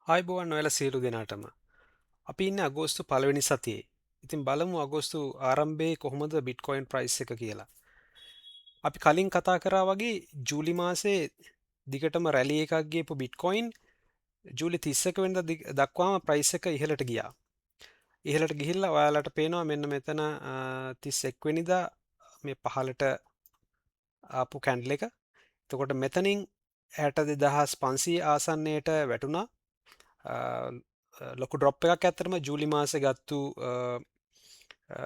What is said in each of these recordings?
ආයිබෝවන් ඔයාලා සියලු දෙනාටම. අපි ඉන්නේ අගෝස්තු 1 වෙනි සතියේ. ඉතින් බලමු අගෝස්තු ආරම්භයේ කොහොමද බිට්කොයින් ප්‍රයිස් එක කියලා. අපි කලින් කතා කරා වගේ ජූලි මාසේ දිගටම රැලි එකක් ගියපු බිට්කොයින් ජූලි 31 වෙනිදා දක්වාම ප්‍රයිස් එක ඉහළට ගියා. ඉහළට ගිහිල්ලා ඔයාලට පේනවා මෙන්න මෙතන 31 වෙනිදා මේ පහළට ආපු කැන්ඩල් එක. එතකොට මෙතනින් 62500 ආසන්නයට වැටුණා. ලොකු ඩ්‍රොප් එකක් ඇත්තරම ජූලි මාසේ ගත්තු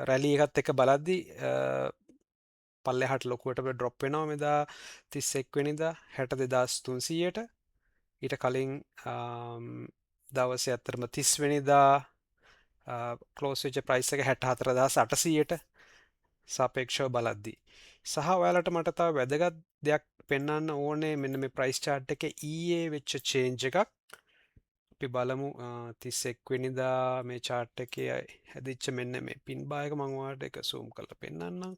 රැලි එකත් එක බලද්දි පල්ලෙහාට ලොකුවට ඩ්‍රොප් වෙනවා මෙදා 31 වෙනිදා 62300ට. ඊට කලින් දවසේ ඇත්තරම 30 වෙනිදා ක්ලෝස් වෙච්ච ප්‍රයිස් එක 64800ට සාපේක්ෂව බලද්දි. සහ ඔයාලට මට තව වැදගත් දෙයක් පෙන්වන්න ඕනේ මෙන්න මේ ප්‍රයිස් chart එකේ ඊයේ වෙච්ච change එකක්. අපි බලමු 31 වෙනිදා මේ chart එකේ හැදිච්ච මෙන්න මේ pin bar එක මම ඔයාලට ඒක zoom කරලා පෙන්නන්නම්.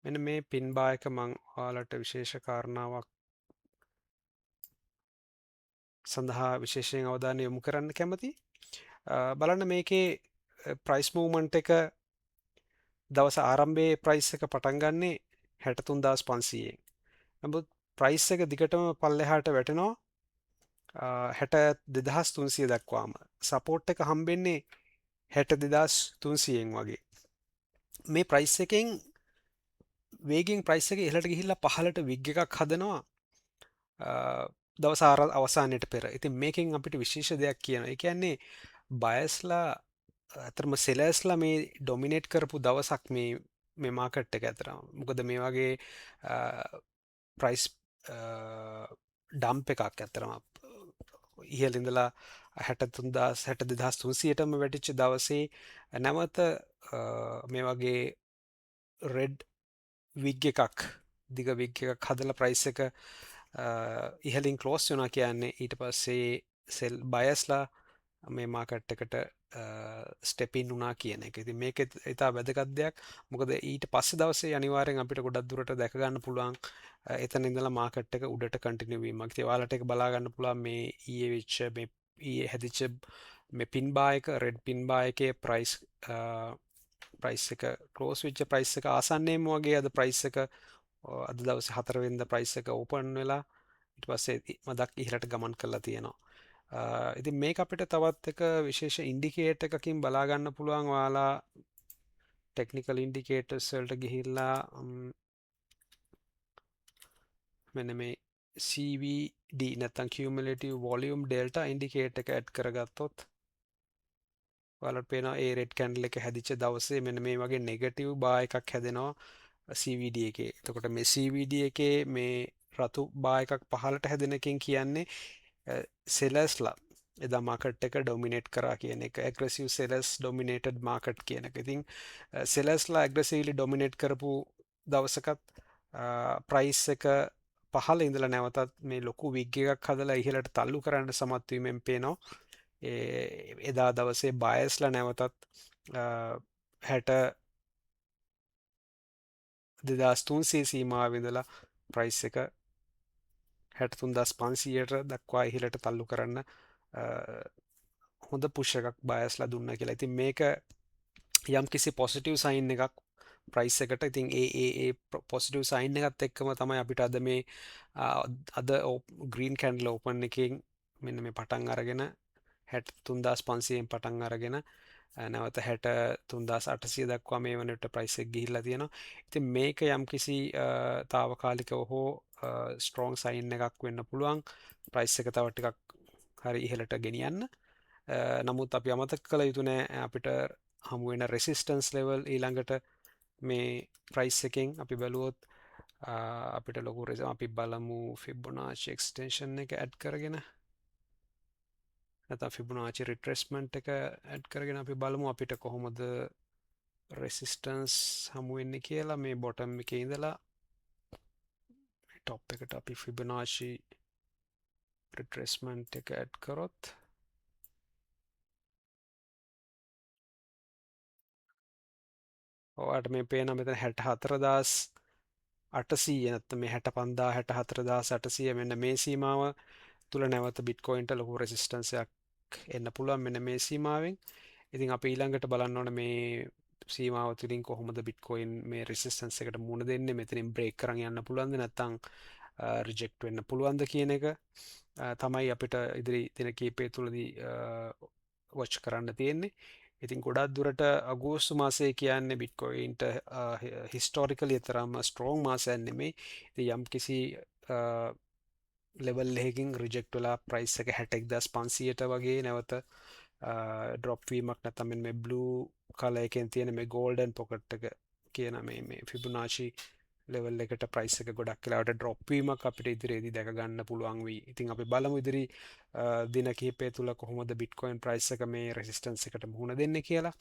මෙන්න මේ pin bar එක මම ඔයාලට විශේෂ කාරණාවක් සඳහා විශේෂයෙන් අවධානය යොමු කරන්න කැමතියි. බලන්න මේකේ ප්‍රයිස් මූව්මන්ට් එක දවස ආරම්භයේ ප්‍රයිස් එක පටන් ගන්නේ 63500න්. නමුත් ප්‍රයිස් එක දිගටම පල්ලෙහාට වැටෙනවා 62300 දක්වාම. සපෝට් එක හම්බෙන්නේ 62300න් වගේ. මේ ප්‍රයිස් එකෙන් වේගෙන් ප්‍රයිස් එක ඉහළට ගිහිල්ලා පහළට විග් එකක් හදනවා දවස් අවසානයට පෙර. ඉතින් මේකෙන් අපිට විශේෂ දෙයක් කියනවා. ඒ කියන්නේ බයස්ලා ඇතරම සෙලර්ස්ලා මේ ඩොමිනේට් කරපු දවසක් මේ මාකට් එක ඇතරම. මොකද මේ වගේ ප්‍රයිස් ඩම්ප් එකක් ඇත්තරම ඉහළ ඉඳලා 62300ටම වැටිච්ච දවසේ නැවත මේ වගේ රෙඩ් විග් එකක් දිග විග් එකක් හදලා ප්‍රයිස් එක ඉහලින් ක්ලෝස් වුණා කියන්නේ ඊට පස්සේ සෙල් බයස්ලා මේ මාකට් එකට ස්ටෙපින් වුණා කියන එක. ඉතින් මේක ඉතා වැදගත් දෙයක්. මොකද ඊට පස්සේ දවසේ අනිවාර්යෙන් අපිට ගොඩක් දුරට දැක ගන්න පුළුවන් එතන ඉඳලා මාකට් එක උඩට කන්ටිනියු වීමක්. ඉතින් ඔයාලට ඒක බලා ගන්න පුළුවන් මේ ඊයේ වෙච්ච මේ ඊයේ හැදිච්ච මේ පින් බා එක රෙඩ් පින් බා එකේ ප්‍රයිස් එක ක්ලෝස් වෙච්ච ප්‍රයිස් එක ආසන්නයෙන්ම වගේ අද ප්‍රයිස් එක අද දවසේ 4 වෙනිදා ප්‍රයිස් එක ඕපන් වෙලා ඊට පස්සේ මදක් ඉහළට ගමන් කරලා තියෙනවා. ඉතින් මේක අපිට තවත් එක විශේෂ ඉන්ඩිකේටර් එකකින් බලා ගන්න පුළුවන්. ඔයාලා ටෙක්නිකල් ඉන්ඩිකේටර්ස් වලට ගිහිල්ලා මෙන්න මේ CVD නැත්නම් cumulative volume delta indicator එක ඇඩ් කරගත්තොත් ඔයාලට පේනවා ඒ රෙඩ් කැන්ඩල් එක හැදිච්ච දවසේ මෙන්න මේ වගේ නෙගටිව් බා එකක් හැදෙනවා CVD එකේ. එතකොට මේ CVD එකේ මේ රතු බා එකක් පහළට හැදෙන එකෙන් කියන්නේ සෙලර්ස්ලා එදා මාකට් එක ඩොමිනේට් කරා කියන එක. ඇග්‍රෙසිව් සෙලර්ස් ඩොමිනේටඩ් මාකට් කියන එක. ඉතින් සෙලර්ස්ලා ඇග්‍රෙසිව්ලි ඩොමිනේට් කරපු දවසකත් ප්‍රයිස් එක පහළ ඉඳලා නැවතත් මේ ලොකු විග් එකක් හදලා ඉහළට තල්ලු කරන්න සමත් වීමෙන් පේනවා එදා දවසේ බයස්ලා නැවතත් 62300 සීමාව ඉඳලා ප්‍රයිස් එක 63500ට දක්වා ඉහළට තල්ලු කරන්න හොඳ පුෂ් එකක් බයස්ලා දුන්නා කියලා. ඉතින් මේක යම් කිසි පොසිටිව් සයින් එකක් ප්‍රයිස් එකට. ඉතින් ඒ පොසිටිව් සයින් එකත් එක්කම තමයි අපිට අද මේ අද ග්‍රීන් කැන්ඩල් ඕපන් එකෙන් මෙන්න මේ පටන් අරගෙන 63500න් පටන් අරගෙන නැවත 63800 දක්වා මේ වනට ප්‍රයිස් එක ගිහිල්ලා තියෙනවා. ඉතින් මේක යම්කිසි తాවකාලිකව හෝ ස්ට්‍රෝං සයින් එකක් වෙන්න පුළුවන් ප්‍රයිස් එක තව ටිකක් හරි ඉහළට ගෙනියන්න. නමුත් අපි අමතක කළ යුතු නෑ අපිට හමු වෙන රෙසිස්ටන්ස් ලෙවල් ඊළඟට මේ ප්‍රයිස් එකෙන් අපි බැලුවොත් අපිට ලොකු රෙසම අපි බලමු ෆිබොනාචි එක්ස්ටෙන්ෂන් එක ඇඩ් කරගෙන නැත්නම් ෆිබොනාචි රිට්‍රේස්මන්ට් එක ඇඩ් කරගෙන අපි බලමු අපිට කොහොමද රෙසිස්ටන්ස් හමු වෙන්නේ කියලා. මේ බොටම් එකේ ඉඳලා ටොප් එකට අපි ෆිබොනාචි රිට්‍රේස්මන්ට් එක ඇඩ් කරොත් ඔයාට මේ පේනවා මෙතන 64,800 නැත්නම් මේ 65 64,800 මෙන්න මේ සීමාව තුල නැවත බිට්කොයින්ට ලොකු රෙසිස්ටන්ස් එකක් එන්න පුළුවන් මෙන්න මේ සීමාවෙන්. ඉතින් අපි ඊළඟට බලන්න ඕන මේ සීමාව තුලින් කොහොමද බිට්කොයින් මේ රෙසිස්ටන්ස් එකට මුහුණ දෙන්නේ, මෙතනින් බ්‍රේක් කරන් යන්න පුළුවන්ද නැත්නම් රිජෙක්ට් වෙන්න පුළුවන්ද කියන එක තමයි අපිට ඉදිරි දින කීපය තුලදී වොච් කරන්න තියෙන්නේ. ඉතින් ගොඩක් දුරට අගෝස්තු මාසය කියන්නේ බිට්කොයින්ට හිස්ටෝරිකලි තරම් ස්ට්‍රෝං මාසයක් නෙමෙයි. ඉතින් යම් කිසි ලෙවල් එකකින් රිජෙක්ට් වෙලා ප්‍රයිස් එක 61,500ට වගේ නැවත ඩ්‍රොප් වීමක් නැත්නම් මේ බ්ලූ කලර් එකෙන් තියෙන මේ ගෝල්ඩන් පොකට් එක කියන මේ ෆිබොනාචි ලෙවල් එකට ප්‍රයිස් එක ගොඩක් වෙලාවට ඩ්‍රොප් වීමක් අපිට ඉදිරියේදී දැක ගන්න පුළුවන් වෙයි. ඉතින් අපි බලමු ඉදිරි දින කිහිපය තුල කොහොමද බිට්කොයින් ප්‍රයිස් එක මේ රෙසිස්ටන්ස් එකට මුහුණ දෙන්නේ කියලා.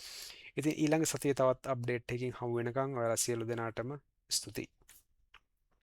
ඉතින් ඊළඟ සතියේ තවත් අප්ඩේට් එකකින් හමු වෙනකන් ඔයාලා සියලු දෙනාටම ස්තුතියි.